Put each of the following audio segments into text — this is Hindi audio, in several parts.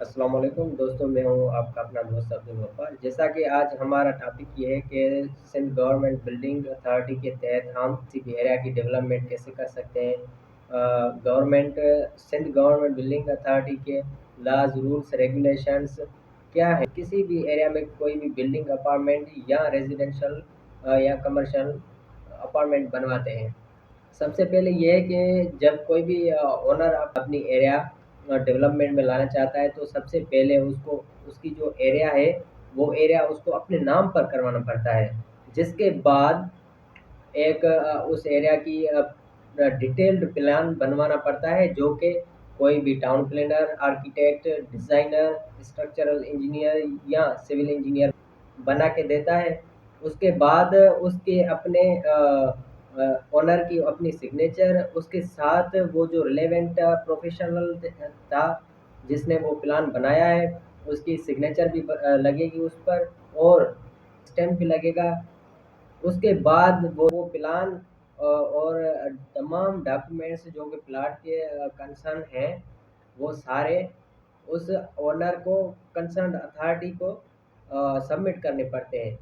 अस्सलाम वालेकुम दोस्तों, मैं हूँ आपका अपना दोस्त अब्दुल गफ्फार। जैसा कि आज हमारा टॉपिक ये है कि सिंध गवर्नमेंट बिल्डिंग अथॉरिटी के तहत हम किसी भी एरिया की डेवलपमेंट कैसे कर सकते हैं। Government Sindh government building authority के लॉज, रूल्स, रेगुलेशंस क्या है। किसी भी एरिया में कोई भी बिल्डिंग, अपार्टमेंट या रेजिडेंशियल या कमर्शियल अपार्टमेंट बनवाते हैं। सबसे पहले ये है कि जब कोई भी ओनर अपनी एरिया डेवलपमेंट में लाना चाहता है, तो सबसे पहले उसको उसकी जो एरिया है, वो एरिया उसको अपने नाम पर करवाना पड़ता है। जिसके बाद एक उस एरिया की डिटेल्ड प्लान बनवाना पड़ता है, जो कि कोई भी town planner, architect, designer, structural engineer या सिविल इंजीनियर बना के देता है। उसके बाद उसके अपने ओनर की अपनी सिग्नेचर, उसके साथ वो जो रिलेवेंट प्रोफेशनल था जिसने वो प्लान बनाया है, उसकी सिग्नेचर भी लगेगी उस पर, और स्टैम्प भी लगेगा। उसके बाद वो प्लान और तमाम डॉक्यूमेंट्स जो कि प्लाट के कंसर्न हैं, वो सारे उस ओनर को, कंसर्न अथॉरिटी को सबमिट करने पड़ते हैं।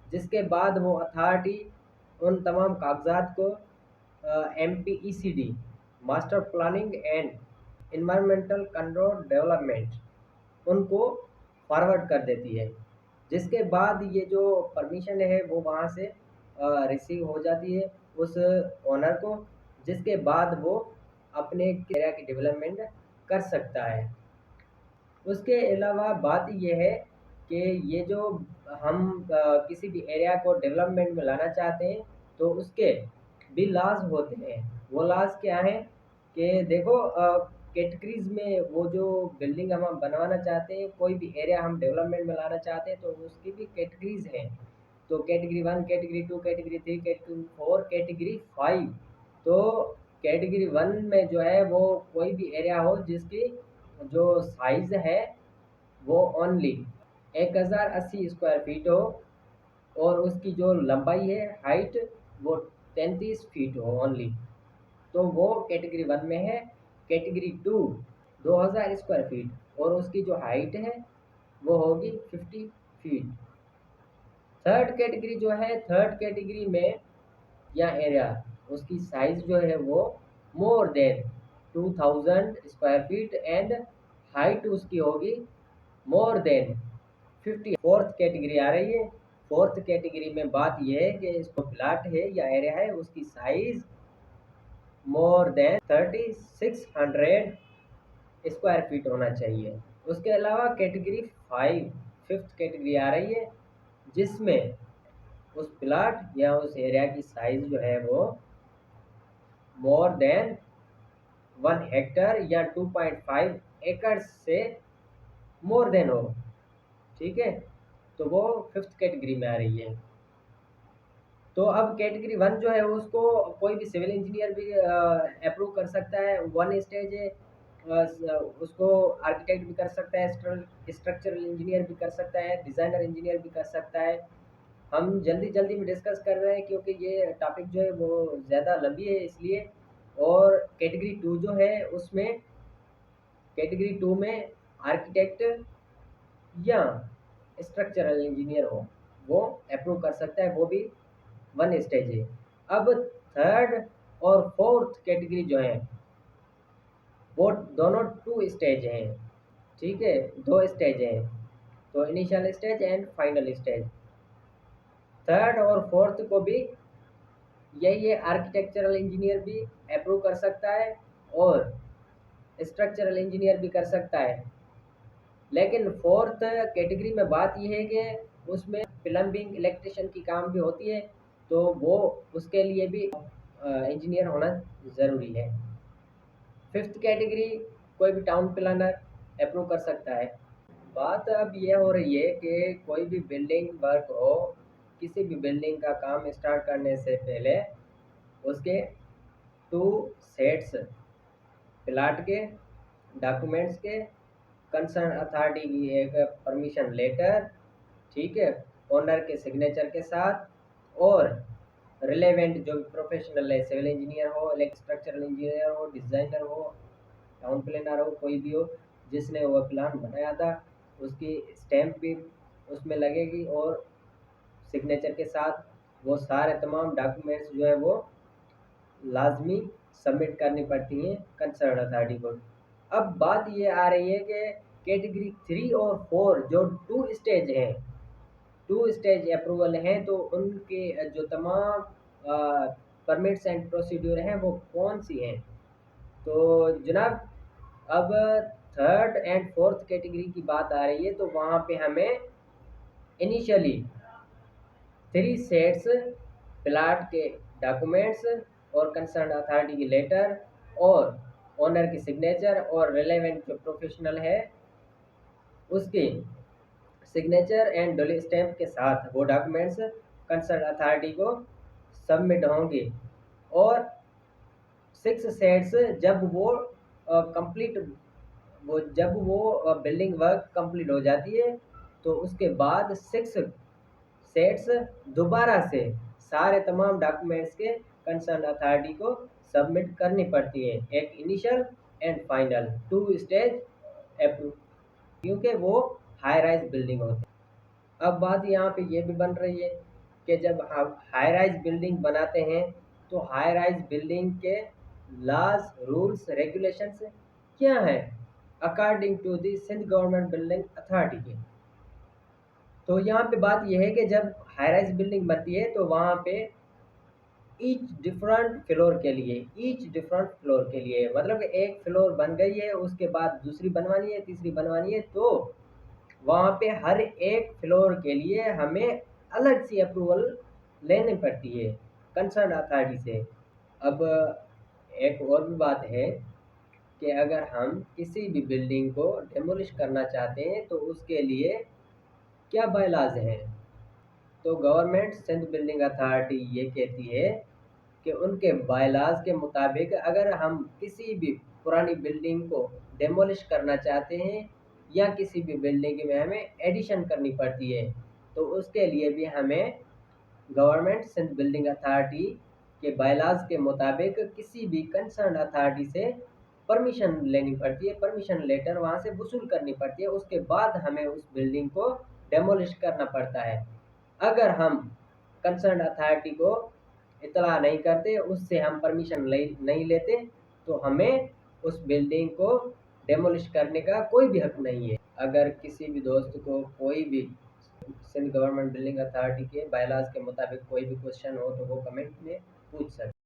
जिसके बाद वो अथॉरिटी उन तमाम कागजात को MPECD, master planning and environmental control development, उनको फॉरवर्ड कर देती है। जिसके बाद ये जो परमिशन है वो वहाँ से रिसीव हो जाती है उस ओनर को। जिसके बाद वो अपने एरिया की डेवलपमेंट कर सकता है। उसके अलावा बात ये है कि ये जो हम किसी भी एरिया को डेवलपमेंट में लाना चाहते हैं, तो उसके भी लॉज होते हैं। वो लॉज क्या हैं कि देखो, कैटेगरीज में वो जो बिल्डिंग हम बनवाना चाहते हैं, कोई भी एरिया हम डेवलपमेंट में लाना चाहते हैं, तो उसकी भी कैटेगरीज हैं। तो category one, category to, category three, category four, category five. तो कैटेगरी वन में जो है वो कोई भी एरिया हो जिसकी जो साइज है वो ओनली 1080 स्क्वायर फीट हो, और उसकी जो लंबाई है, हाइट, वो 33 फीट हो ओनली, तो वो कैटेगरी वन में है। कैटेगरी टू 2000 स्क्वायर फीट, और उसकी जो हाइट है वो होगी 50 फीट। थर्ड कैटेगरी जो है, थर्ड कैटेगरी में या एरिया, उसकी साइज जो है वो more than 2000 square feet, and height उसकी होगी मोर देन 50। फोर्थ कैटेगरी आ रही है। फोर्थ कैटेगरी में बात यह है कि इसको प्लाट है या एरिया है, उसकी size more than 3600 square feet होना चाहिए। उसके अलावा कैटेगरी फाइव, फिफ्थ कैटेगरी आ रही है, जिसमें उस प्लाट या उस एरिया की साइज जो है वो मोर देन 1 हेक्टर या 2.5 एकड़ से मोर देन हो। ठीक है, तो वो फिफ्थ कैटेगरी में आ रही है। तो अब कैटेगरी वन जो है उसको कोई भी सिविल इंजीनियर भी अप्रूव कर सकता है। वन स्टेज है, उसको आर्किटेक्ट भी कर सकता है, स्ट्रक्चरल इंजीनियर भी कर सकता है, डिज़ाइनर इंजीनियर भी कर सकता है। हम जल्दी जल्दी में डिस्कस कर रहे हैं क्योंकि ये टॉपिक जो है वो ज़्यादा लंबी है, इसलिए। और कैटेगरी टू जो है उसमें, कैटेगरी टू में आर्किटेक्ट या स्ट्रक्चरल इंजीनियर हो, वो अप्रूव कर सकता है, वो भी वन स्टेज है। अब थर्ड और फोर्थ कैटेगरी जो है वो दोनों टू स्टेज हैं। ठीक है, दो स्टेज हैं, तो initial stage and final stage. Third और फोर्थ को भी यही है, आर्किटेक्चरल इंजीनियर भी अप्रूव कर सकता है और स्ट्रक्चरल इंजीनियर भी कर सकता है। लेकिन फोर्थ कैटेगरी में बात यह है कि उसमें प्लम्बिंग, इलेक्ट्रिशियन की काम भी होती है, तो वो उसके लिए भी इंजीनियर होना ज़रूरी है। फिफ्थ कैटेगरी कोई भी टाउन प्लानर अप्रूव कर सकता है। बात अब ये हो रही है कि कोई भी बिल्डिंग वर्क हो, किसी भी बिल्डिंग का काम स्टार्ट करने से पहले उसके टू सेट्स, प्लाट के डॉक्यूमेंट्स के, कंसर्न अथॉरिटी की एक परमिशन लेटर, ठीक है, ओनर के सिग्नेचर के साथ, और रिलेवेंट जो प्रोफेशनल है, सिविल इंजीनियर हो, स्ट्रक्चरल इंजीनियर हो, डिज़ाइनर हो, टाउन प्लानर हो, कोई भी हो, जिसने वो प्लान बनाया था उसकी स्टैम्प भी उसमें लगेगी और सिग्नेचर के साथ वो सारे तमाम डॉक्यूमेंट्स जो है वो लाजमी सबमिट करनी पड़ती हैं कंसर्न अथॉरिटी को। अब बात ये आ रही है कि कैटेगरी 3 और 4 जो टू स्टेज हैं, टू स्टेज अप्रूवल हैं, तो उनके जो तमाम परमिट्स एंड प्रोसीड्यूर हैं वो कौन सी हैं। तो जनाब अब थर्ड एंड फोर्थ कैटेगरी की बात आ रही है, तो वहाँ पे हमें इनिशियली 3 सेट्स प्लाट के डॉक्यूमेंट्स और कंसर्न अथॉरिटी की लेटर और ओनर की सिग्नेचर और रिलेवेंट जो प्रोफेशनल है उसकी सिग्नेचर एंड डोली स्टैम्प के साथ वो डॉक्यूमेंट्स कंसर्न अथॉरिटी को सबमिट होंगे। और 6 सेट्स जब वो कंप्लीट वो जब वो बिल्डिंग वर्क कंप्लीट हो जाती है तो उसके बाद 6 सेट्स दोबारा से सारे तमाम डॉक्यूमेंट्स के कंसर्न अथॉरिटी को सबमिट करनी पड़ती है, एक initial and final two stage approve, क्योंकि वो हाई राइज बिल्डिंग होती है। अब बात यहाँ पे ये भी बन रही है कि जब आप हाई राइज बिल्डिंग बनाते हैं तो हाई राइज बिल्डिंग के लॉज रूल्स रेगुलेशंस क्या है according to the Sindh government building authority के। तो यहाँ पे बात यह है कि जब हाई राइज बिल्डिंग बनती है तो वहाँ पे ईच डिफरेंट फ्लोर के लिए मतलब कि एक फ्लोर बन गई है उसके बाद दूसरी बनवानी है तीसरी बनवानी है, तो वहाँ पे हर एक फ्लोर के लिए हमें अलग सी अप्रूवल लेनी पड़ती है कंसर्न अथॉरिटी से। अब एक और भी बात है कि अगर हम किसी भी बिल्डिंग को डेमोलिश करना चाहते हैं तो उसके लिए क्या बायलाज हैं। तो गवर्नमेंट सिंध बिल्डिंग अथॉरिटी ये कहती है कि उनके बायलाज के मुताबिक अगर हम किसी भी पुरानी बिल्डिंग को डेमोलिश करना चाहते हैं या किसी भी बिल्डिंग में हमें एडिशन करनी पड़ती है तो उसके लिए भी हमें गवर्नमेंट सिंध बिल्डिंग अथॉरिटी के बायलाज के मुताबिक किसी भी कंसर्न अथॉरिटी से परमिशन लेनी पड़ती है, परमिशन लेटर वहाँ से वसूल करनी पड़ती है, उसके बाद हमें उस बिल्डिंग को डेमोलिश करना पड़ता है। अगर हम कंसर्न अथॉरिटी को इतला नहीं करते उससे हम परमिशन नहीं लेते तो हमें उस बिल्डिंग को डेमोलिश करने का कोई भी हक नहीं है। अगर किसी भी दोस्त को कोई भी सिंध गवर्नमेंट बिल्डिंग अथॉरिटी के बायलाज के मुताबिक कोई भी क्वेश्चन हो तो वो कमेंट में पूछ सकते।